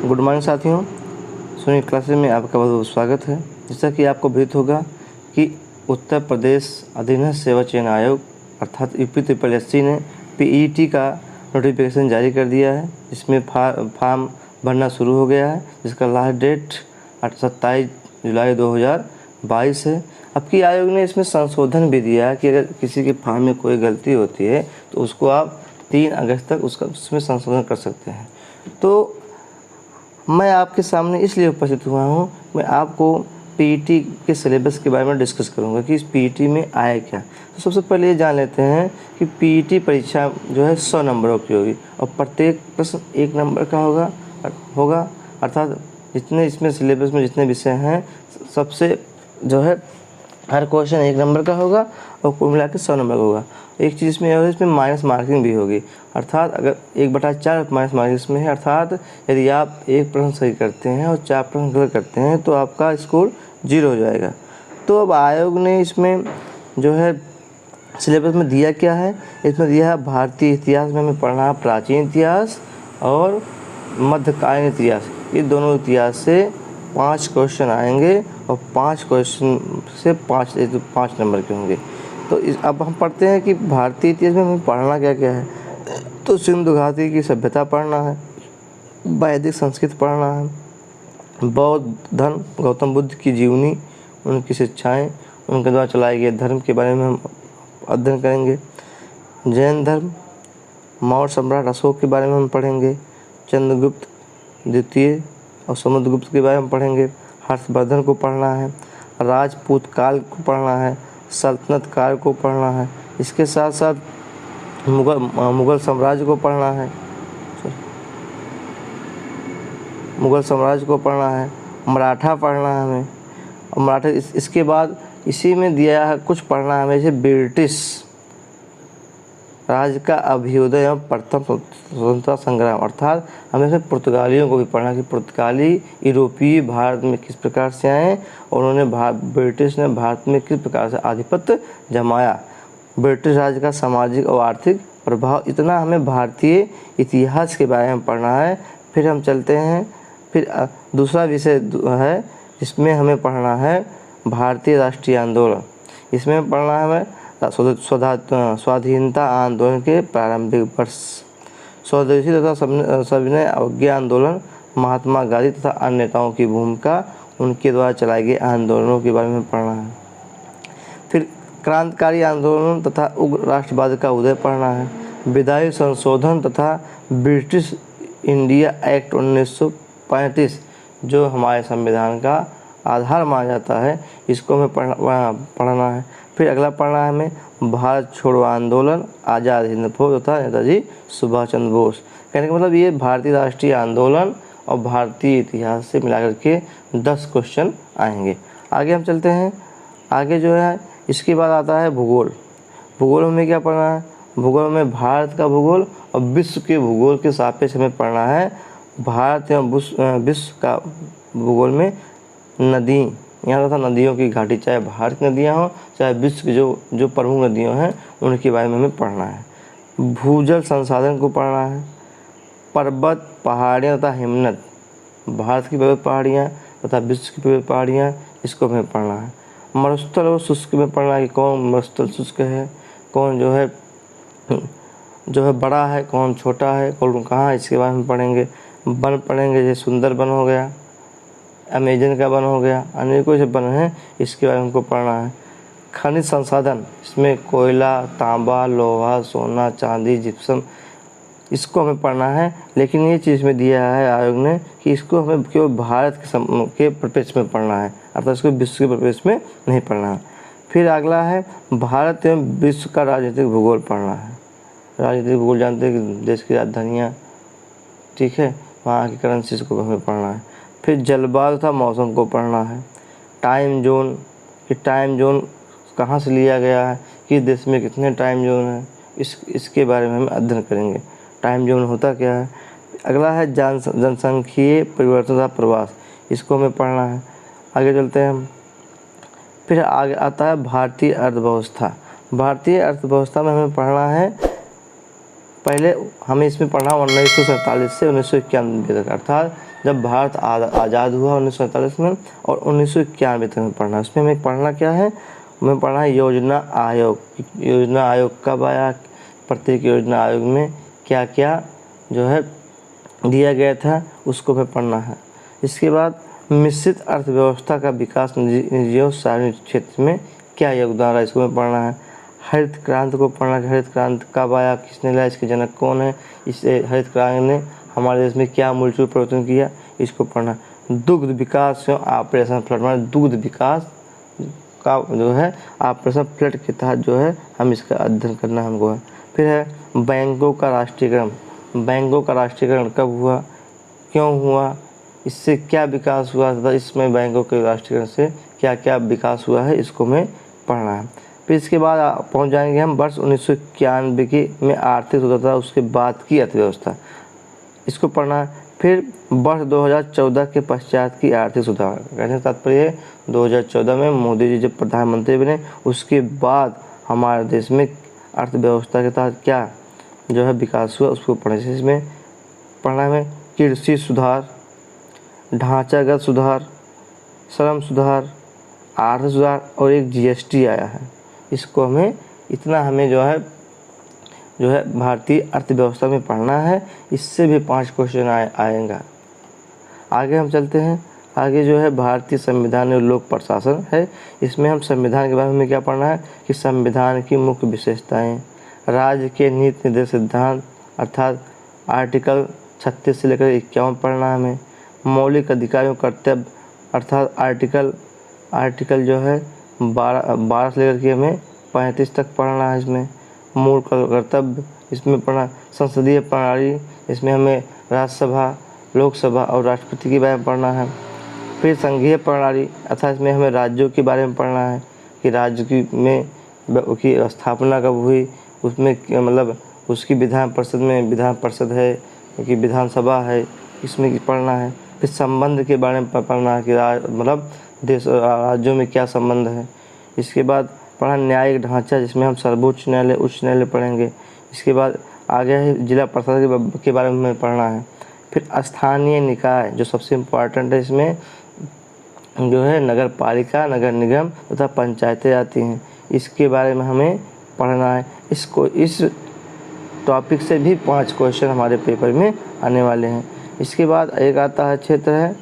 Good morning साथियों, Soni classes में आपका बहुत बहुत स्वागत है। जैसा कि आपको विदित होगा कि उत्तर प्रदेश अधीनस्थ सेवा चयन आयोग अर्थात UP-SSC ने PET का नोटिफिकेशन जारी कर दिया है। इसमें फॉर्म भरना शुरू हो गया है, जिसका लास्ट डेट 27 जुलाई 2022 है। अब की आयोग ने इसमें संशोधन भी दिया है कि अगर किसी के फॉर्म में कोई गलती होती है तो उसको आप 3 अगस्त तक उसमें संशोधन कर सकते हैं। तो मैं आपके सामने इसलिए उपस्थित हुआ हूँ, मैं आपको PET के सिलेबस के बारे में डिस्कस करूँगा कि इस PET में आया क्या। तो सबसे पहले ये जान लेते हैं कि PET परीक्षा जो है 100 नंबरों की होगी और प्रत्येक प्रश्न 1 नंबर का होगा अर्थात जितने इसमें सिलेबस में जितने विषय हैं सबसे जो है हर क्वेश्चन 1 नंबर का होगा और कुल मिला के 100 नंबर का होगा। एक चीज़ इसमें और इसमें माइनस मार्किंग भी होगी, अर्थात अगर 1/4 माइनस मार्किंग इसमें है, अर्थात यदि आप 1 प्रश्न सही करते हैं और 4 प्रश्न गलत करते हैं तो आपका स्कोर 0 हो जाएगा। तो अब आयोग ने इसमें जो है सिलेबस में दिया क्या है, इसमें दिया है भारतीय इतिहास में हमें पढ़ना है प्राचीन इतिहास और मध्यकालीन इतिहास। ये दोनों इतिहास से 5 क्वेश्चन आएंगे और 5 क्वेश्चन से 5 नंबर के होंगे। तो अब हम पढ़ते हैं कि भारतीय इतिहास में हमें पढ़ना क्या क्या है। तो सिंधु घाटी की सभ्यता पढ़ना है, वैदिक संस्कृत पढ़ना है, बौद्ध धर्म, गौतम बुद्ध की जीवनी, उनकी शिक्षाएं, उनके द्वारा चलाए गए धर्म के बारे में हम अध्ययन करेंगे। जैन धर्म, मौर्य सम्राट अशोक के बारे में हम पढ़ेंगे। चंद्रगुप्त द्वितीय और समुद्रगुप्त के बारे में पढ़ेंगे। हर्षवर्धन को पढ़ना है, राजपूत काल को पढ़ना है, सल्तनत काल को पढ़ना है। इसके साथ साथ मुगल साम्राज्य को पढ़ना है, मुगल साम्राज्य को पढ़ना है, मराठा पढ़ना है हमें। और मराठा इसके बाद इसी में दिया है कुछ पढ़ना है हमें, जैसे ब्रिटिश राज्य का अभ्युदय एवं प्रथम स्वतंत्रता संग्राम, अर्थात हमें इसमें पुर्तगालियों को भी पढ़ना कि पुर्तगाली यूरोपीय भारत में किस प्रकार से आए और उन्होंने ब्रिटिश ने भारत में किस प्रकार से आधिपत्य जमाया। ब्रिटिश राज्य का सामाजिक और आर्थिक प्रभाव, इतना हमें भारतीय इतिहास के बारे में पढ़ना है। फिर हम चलते हैं, फिर दूसरा विषय है जिसमें हमें पढ़ना है भारतीय राष्ट्रीय आंदोलन। इसमें पढ़ना है हमें स्वाधीनता आंदोलन के प्रारंभिक वर्ष, स्वदेशी तथा सविनय अवज्ञा आंदोलन, महात्मा गांधी तथा अन्य नेताओं की भूमिका, उनके द्वारा चलाए गए आंदोलनों के बारे में पढ़ना है। फिर क्रांतिकारी आंदोलन तथा उग्र राष्ट्रवाद का उदय पढ़ना है। विधायी संशोधन तथा ब्रिटिश इंडिया एक्ट 1935 जो हमारे संविधान का आधार माना जाता है, इसको हमें पढ़ना है। फिर अगला पढ़ना है हमें भारत छोड़ो आंदोलन, आज़ाद हिंद फौज तथा नेताजी सुभाष चंद्र बोस। कहने का मतलब ये भारतीय राष्ट्रीय आंदोलन और भारतीय इतिहास से मिलाकर के 10 क्वेश्चन आएंगे। आगे हम चलते हैं, आगे जो है इसके बाद आता है भूगोल। भूगोल में क्या पढ़ना है, भूगोल में भारत का भूगोल और विश्व के भूगोल के सापेक्ष हमें पढ़ना है। भारत एवं विश्व का भूगोल में नदी, यहाँ तथा नदियों की घाटी, चाहे भारत की नदियाँ हों चाहे विश्व की जो प्रमुख नदियाँ हैं उनके बारे में हमें पढ़ना है। भूजल संसाधन को पढ़ना है। पर्वत, पहाड़ियाँ तथा हिमनद, भारत की पर्वत पहाड़ियाँ तथा विश्व की पर्वत पहाड़ियाँ, इसको हमें पढ़ना है। मरुस्थल और शुष्क में पढ़ना है कि कौन मरुस्थल शुष्क है, कौन जो है बड़ा है, कौन छोटा है, कौन कहाँ है, इसके बारे में पढ़ेंगे। वन पढ़ेंगे, जैसे सुंदर वन हो गया, अमेजन का वन हो गया, अनेकों से वन हैं, इसके बारे में हमको पढ़ना है। खनिज संसाधन, इसमें कोयला, तांबा, लोहा, सोना, चांदी, जिप्सम, इसको हमें पढ़ना है। लेकिन ये चीज़ में दिया है आयोग ने कि इसको हमें केवल भारत के परिप्रेक्ष्य में पढ़ना है, अर्थात इसको विश्व के परिप्रेक्ष्य में नहीं पढ़ना है। फिर अगला है भारत एवं विश्व का राजनीतिक भूगोल पढ़ना है। राजनीतिक भूगोल जानते हैं कि देश की राजधानियाँ, ठीक है, वहाँ की करेंसीज को हमें पढ़ना है। फिर जलवायु तथा मौसम को पढ़ना है। टाइम जोन, कि टाइम जोन कहाँ से लिया गया है, किस देश में कितने टाइम जोन है, इसके बारे में हम अध्ययन करेंगे। टाइम जोन होता क्या है। अगला है जनसंख्यीय परिवर्तन तथा प्रवास, इसको हमें पढ़ना है। आगे चलते हैं हम। फिर आगे आता है भारतीय अर्थव्यवस्था। भारतीय अर्थव्यवस्था में हमें पढ़ना है पहले हमें इसमें पढ़ना 1947 से 1991 तक, अर्थात जब भारत आज़ाद हुआ 1947 में और 1991 तक में पढ़ना। उसमें हमें पढ़ना क्या है, हमें पढ़ना है योजना आयोग। योजना आयोग कब आया, प्रत्येक योजना आयोग में क्या क्या जो है दिया गया था, उसको हमें पढ़ना है। इसके बाद मिश्रित अर्थव्यवस्था का विकास निजी और सार्वजनिक क्षेत्र में क्या योगदान रहा, इसको हमें पढ़ना है। हरित क्रांति को पढ़ना है, हरित क्रांति कब आया, किसने लाया, इसके जनक कौन है, इस हरित क्रांति ने हमारे देश में क्या मूलभूत परिवर्तन किया, इसको पढ़ना। दुग्ध विकास एवं ऑपरेशन फ्लड, हमारे दुग्ध विकास का जो है ऑपरेशन फ्लड के तहत जो है हम इसका अध्ययन करना हमको है। फिर है बैंकों का राष्ट्रीयकरण। बैंकों का राष्ट्रीयकरण कब हुआ, क्यों हुआ, इससे क्या विकास हुआ तथा इसमें बैंकों के राष्ट्रीयकरण से क्या क्या विकास हुआ है, इसको हमें पढ़ना है। फिर इसके बाद पहुंच जाएंगे हम वर्ष 1991 के में आर्थिक सुधार, उसके बाद की अर्थव्यवस्था, इसको पढ़ना है। फिर वर्ष 2014 के पश्चात की आर्थिक सुधार, कहने का तात्पर्य है 2014 में मोदी जी जब प्रधानमंत्री बने उसके बाद हमारे देश में अर्थव्यवस्था के तहत क्या जो है विकास हुआ, उसको पढ़ना है। इसमें पढ़ना है कृषि सुधार, ढांचागत सुधार, श्रम सुधार, आर्थिक सुधार और एक जीएसटी आया है। इसको हमें इतना हमें जो है भारतीय अर्थव्यवस्था में पढ़ना है। इससे भी 5 क्वेश्चन आएगा। आगे हम चलते हैं। आगे जो है भारतीय संविधान और लोक प्रशासन है। इसमें हम संविधान के बारे में क्या पढ़ना है कि संविधान की मुख्य विशेषताएं, राज्य के नीति निर्देश सिद्धांत अर्थात आर्टिकल 36 से लेकर 51 पढ़ना है हमें। मौलिक अधिकारों कर्तव्य अर्थात आर्टिकल जो है 12 से लेकर के हमें 35 तक पढ़ना है। इसमें मूल कर्तव्य इसमें पढ़ना। संसदीय प्रणाली, इसमें हमें राज्यसभा, लोकसभा और राष्ट्रपति के बारे में पढ़ना है। फिर संघीय प्रणाली अर्थात इसमें हमें राज्यों के बारे में पढ़ना है कि राज्य की स्थापना कब हुई, उसमें मतलब उसकी विधान परिषद है कि विधानसभा है, इसमें पढ़ना है। फिर संबंध के बारे में पढ़ना है कि मतलब देश राज्यों में क्या संबंध है। इसके बाद पढ़ा न्यायिक ढांचा, जिसमें हम सर्वोच्च न्यायालय, उच्च न्यायालय पढ़ेंगे। इसके बाद आगे है जिला प्रशासन के बारे में हमें पढ़ना है। फिर स्थानीय निकाय जो सबसे इम्पोर्टेंट है, इसमें जो है नगर पालिका, नगर निगम तथा पंचायतें आती हैं, इसके बारे में हमें पढ़ना है। इस टॉपिक से भी 5 क्वेश्चन हमारे पेपर में आने वाले हैं। इसके बाद एक आता है क्षेत्र है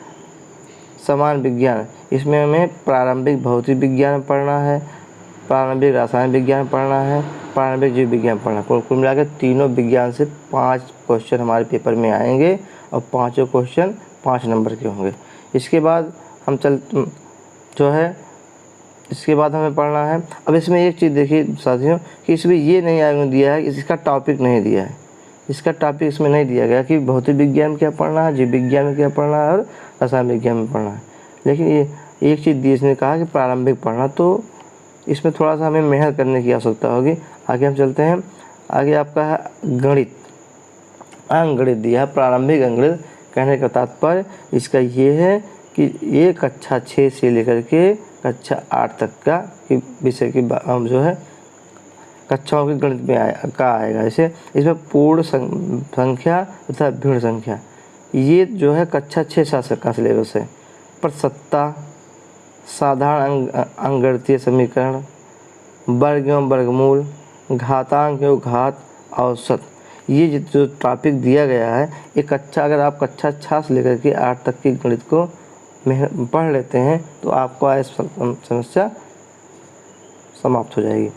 समान विज्ञान। इसमें हमें प्रारंभिक भौतिक विज्ञान पढ़ना है, प्रारंभिक रसायन विज्ञान पढ़ना है, प्रारंभिक जीव विज्ञान पढ़ना है। कुल मिलाकर तीनों विज्ञान से 5 क्वेश्चन हमारे पेपर में आएंगे और 5 क्वेश्चन 5 नंबर के होंगे। इसके बाद हम इसके बाद हमें पढ़ना है। अब इसमें एक चीज़ देखिए साथियों कि इसमें ये नहीं दिया है, इसका टॉपिक नहीं दिया है, इसका टॉपिक इसमें नहीं दिया गया कि भौतिक विज्ञान में क्या पढ़ना है, जीव विज्ञान में क्या पढ़ना है और रसायन विज्ञान में पढ़ना है। लेकिन ये एक चीज़ दी, इसने कहा कि प्रारंभिक पढ़ना, तो इसमें थोड़ा सा हमें मेहनत करने की आवश्यकता होगी। आगे हम चलते हैं। आगे आपका है गणित, अंकगणित दिया है, प्रारंभिक अंकगणित। कहने का तात्पर्य इसका ये है कि ये कक्षा 6 से लेकर के कक्षा 8 तक का विषय की हम जो है कक्षाओं के गणित में आएगा। जैसे इसमें पूर्ण संख्या तथा भिन्न संख्या, ये जो है कक्षा 6-7 का सिलेबस है। पर सत्ता, साधारण अंकगणितीय समीकरण, वर्ग एवं वर्गमूल, घातांक एवं घात, औसत, ये जो टॉपिक दिया गया है ये अगर आप कक्षा 6 से लेकर के 8 तक की गणित को पढ़ लेते हैं तो आपको समस्या समाप्त हो जाएगी।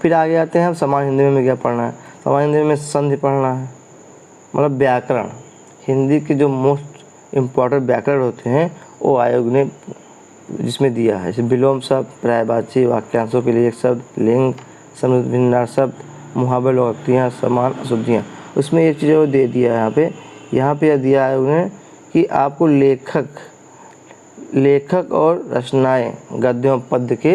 फिर आगे आते हैं हम सामान्य हिंदी में क्या पढ़ना है। सामान्य हिंदी में संधि पढ़ना है, मतलब व्याकरण। हिंदी के जो मोस्ट इम्पॉर्टेंट व्याकरण होते हैं वो आयोग ने जिसमें दिया है, जैसे विलोम शब्द, पर्यायवाची, वाक्यांशों के लिए एक शब्द, लिंग, समृद्ध भिन्नार शब्द, मुहावरे, लोकोक्तियाँ, समान अशुद्धियाँ। उसमें एक चीज़ और दे दिया है यहाँ पे दिया है उन्हें कि आपको लेखक और रचनाएं, गद्यों पद्य के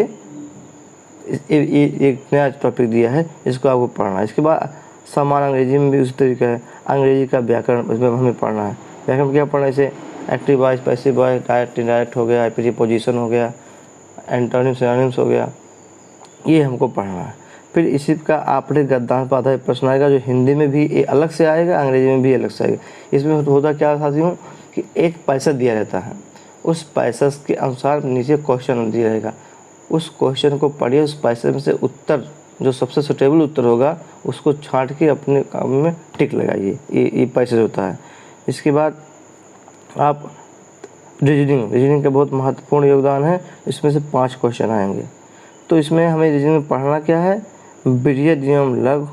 एक नया टॉपिक दिया है, इसको आपको पढ़ना है। इसके बाद समान अंग्रेजी में भी उसी तरीका है, अंग्रेजी का व्याकरण उसमें हमें पढ़ना है। व्याकरण में क्या पढ़ना है, जैसे active voice, passive voice, direct indirect हो गया, प्रीपोजिशन हो गया, एंटोनिम सिनोनिम्स हो गया, ये हमको पढ़ना है। फिर इसी का आपराधिक गद्दान पर आधारित प्रश्न आएगा, जो हिंदी में भी अलग से आएगा, अंग्रेजी में भी अलग से आएगा। इसमें होता क्या साथियों कि एक पैसा दिया रहता है, उस पैसा के अनुसार नीचे क्वेश्चन दिया रहेगा, उस क्वेश्चन को पढ़िए, उस पैसे में से उत्तर जो सबसे सुटेबल उत्तर होगा उसको छांट के अपने काम में टिक लगाइए। ये पैसे होता है। इसके बाद आप रीजनिंग का बहुत महत्वपूर्ण योगदान है। इसमें से 5 क्वेश्चन आएंगे। तो इसमें हमें रीजनिंग में पढ़ना क्या है, बृहद एवं लघु,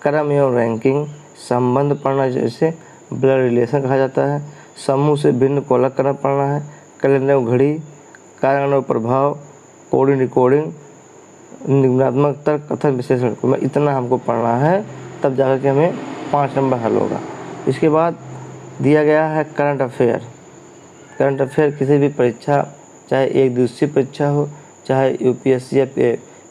क्रम एवं रैंकिंग, संबंध पढ़ना जैसे ब्लड रिलेशन कहा जाता है, समूह से भिन्न को अलग करना पढ़ना है, कैलेंडर एवं घड़ी, कारण और प्रभाव, कोडिंग रिकॉर्डिंग, निगमनात्मक तर्क, कथन विश्लेषण, में इतना हमको पढ़ना है, तब जाकर के हमें 5 नंबर हल होगा। इसके बाद दिया गया है करंट अफेयर। करंट अफेयर किसी भी परीक्षा, चाहे एक दिवसीय परीक्षा हो, चाहे यूपीएससी या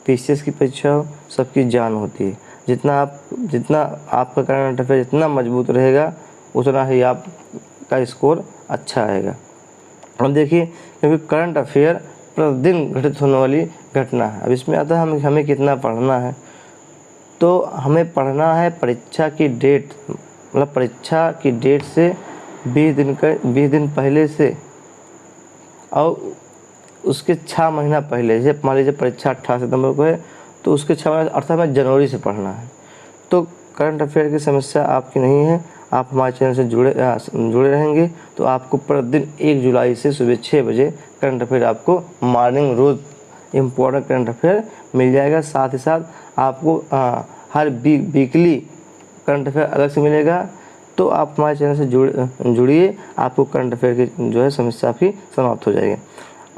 पीसीएस की परीक्षा हो, सबकी जान होती है। जितना आपका करंट अफेयर जितना मजबूत रहेगा उतना ही आपका स्कोर अच्छा आएगा। अब देखिए, क्योंकि करंट अफेयर प्रतिदिन घटित होने वाली घटना है। अब इसमें आता है हमें कितना पढ़ना है। तो हमें पढ़ना है परीक्षा की डेट, मतलब परीक्षा की डेट से 20 दिन पहले से और उसके 6 महीना पहले। जैसे मान लीजिए परीक्षा 18 सितंबर को है, तो उसके 6 महीना अर्थात हमें जनवरी से पढ़ना है। तो करंट अफेयर की समस्या आपकी नहीं है। आप हमारे चैनल से जुड़े रहेंगे तो आपको प्रतिदिन 1 जुलाई से सुबह 6 बजे करंट अफेयर, आपको मॉर्निंग रोज़ इम्पोर्टेंट करंट अफेयर मिल जाएगा। साथ ही साथ आपको हर वीकली करंट अफेयर अलग से मिलेगा। तो आप हमारे चैनल से जुड़िए, आपको करंट अफेयर की जो है समस्या आपकी समाप्त हो जाएगी।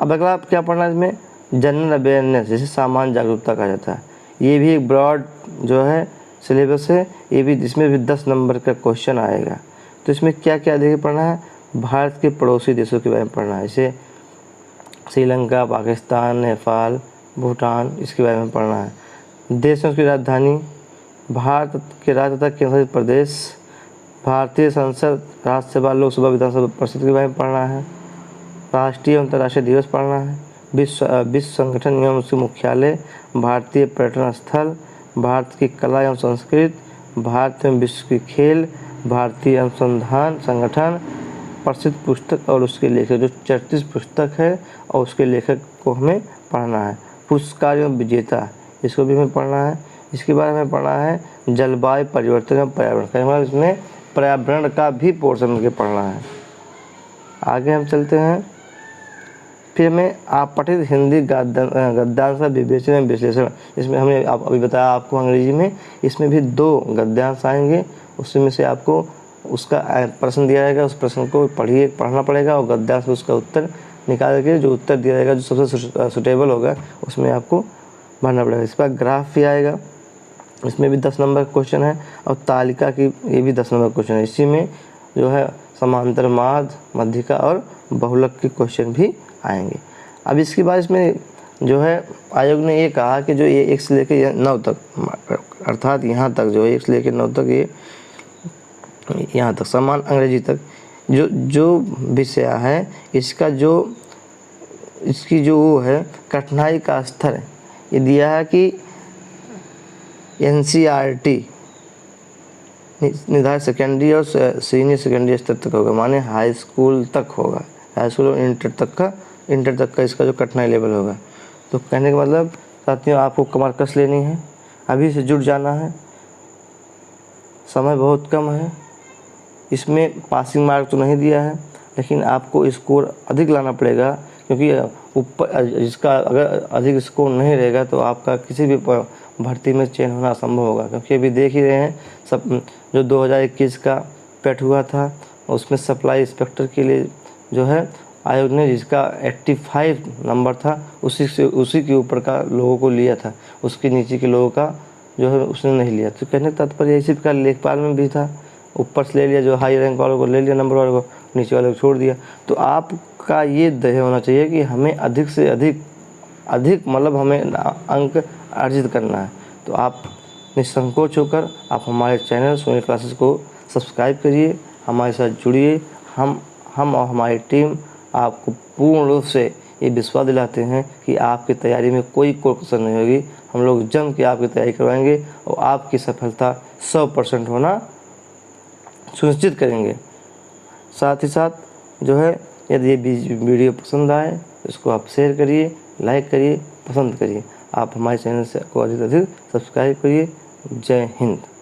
अब अगला आप क्या पढ़ना है, इसमें जनरल अवेयरनेस, जिसे सामान्य जागरूकता कहा जाता है। ये भी एक ब्रॉड जो है सिलेबस है, ये भी इसमें भी 10 नंबर का क्वेश्चन आएगा। तो इसमें क्या क्या देखिए पढ़ना है, भारत के पड़ोसी देशों के बारे में पढ़ना है, जैसे श्रीलंका, पाकिस्तान, नेपाल, भूटान, इसके बारे में पढ़ना है। देशों की राजधानी, भारत के राज्य तथा केंद्रशासित प्रदेश, भारतीय संसद, राज्यसभा, लोकसभा, विधानसभा परिषद के बारे में पढ़ना है। राष्ट्रीय एवं अंतर्राष्ट्रीय दिवस पढ़ना है। विश्व संगठन एवं उसके मुख्यालय, भारतीय पर्यटन स्थल, भारत की कला एवं संस्कृति, भारत में विश्व की खेल, भारतीय अनुसंधान संगठन, प्रसिद्ध पुस्तक और उसके लेखक, जो 34 पुस्तक है और उसके लेखक को हमें पढ़ना है। पुरस्कार एवं विजेता, इसको भी हमें पढ़ना है। इसके बारे में पढ़ना है जलवायु परिवर्तन एवं पर्यावरण का, मतलब इसमें पर्यावरण का भी पोर्शन मुझे पढ़ना है। आगे हम चलते हैं। फिर हमें आपठित हिंदी गद्यांश का विवेचन एवं विश्लेषण, इसमें हमने अभी बताया आपको अंग्रेजी में, इसमें भी 2 गद्यांश आएंगे। उसमें से आपको उसका प्रश्न दिया जाएगा, उस प्रश्न को पढ़ना पड़ेगा और गद्यांश उसका उत्तर निकाल के जो उत्तर दिया जाएगा, जो सबसे सुटेबल होगा उसमें आपको भरना पड़ेगा। इस पर ग्राफ भी आएगा, इसमें भी 10 नंबर क्वेश्चन है। और तालिका की ये भी 10 नंबर क्वेश्चन है। इसी में जो है समांतर माध्य, मध्यिका और बहुलक के क्वेश्चन भी आएंगे। अब इसके बाद इसमें जो है आयोग ने ये कहा कि जो ये 1 से लेकर 9 तक, अर्थात यहाँ तक जो 1 से लेकर 9 तक, ये यहाँ तक समान अंग्रेजी तक जो विषय है, इसकी जो वो है कठिनाई का स्तर, ये दिया है कि NCERT निर्धारित सेकेंडरी और सीनियर सेकेंडरी स्तर तक होगा, माने हाई स्कूल तक होगा, हाई स्कूल और इंटर तक का इसका जो कठिनाई लेवल होगा। तो कहने का मतलब साथियों, आपको कमर कस लेनी है, अभी से जुट जाना है, समय बहुत कम है। इसमें पासिंग मार्क तो नहीं दिया है, लेकिन आपको स्कोर अधिक लाना पड़ेगा, क्योंकि ऊपर जिसका अगर अधिक स्कोर नहीं रहेगा तो आपका किसी भी भर्ती में चयन होना असंभव होगा। क्योंकि अभी देख ही रहे हैं सब, जो 2021 का पेट हुआ था उसमें सप्लाई इंस्पेक्टर के लिए जो है आयोग ने जिसका 85 नंबर था उसी के ऊपर का लोगों को लिया था, उसके नीचे के लोगों का जो है उसने नहीं लिया। तो कहने का तात्पर्य इसी प्रकार लेखपाल में भी था, ऊपर से ले लिया, जो हाई रैंक वालों को ले लिया नंबर वालों को, नीचे वालों को छोड़ दिया। तो आपका ये ध्येय होना चाहिए कि हमें अधिक से अधिक मतलब हमें अंक अर्जित करना है। तो आप निसंकोच होकर आप हमारे चैनल सोनी क्लासेस को सब्सक्राइब करिए, हमारे साथ जुड़िए। हम और हमारी टीम आपको पूर्ण रूप से ये विश्वास दिलाते हैं कि आपकी तैयारी में कोई कसर नहीं होगी। हम लोग जम के आपकी तैयारी करवाएंगे और आपकी सफलता 100% होना सुनिश्चित करेंगे। साथ ही साथ जो है, यदि ये वीडियो पसंद आए इसको आप शेयर करिए, लाइक करिए, पसंद करिए। आप हमारे चैनल से को अधिक से अधिक सब्सक्राइब करिए। जय हिंद।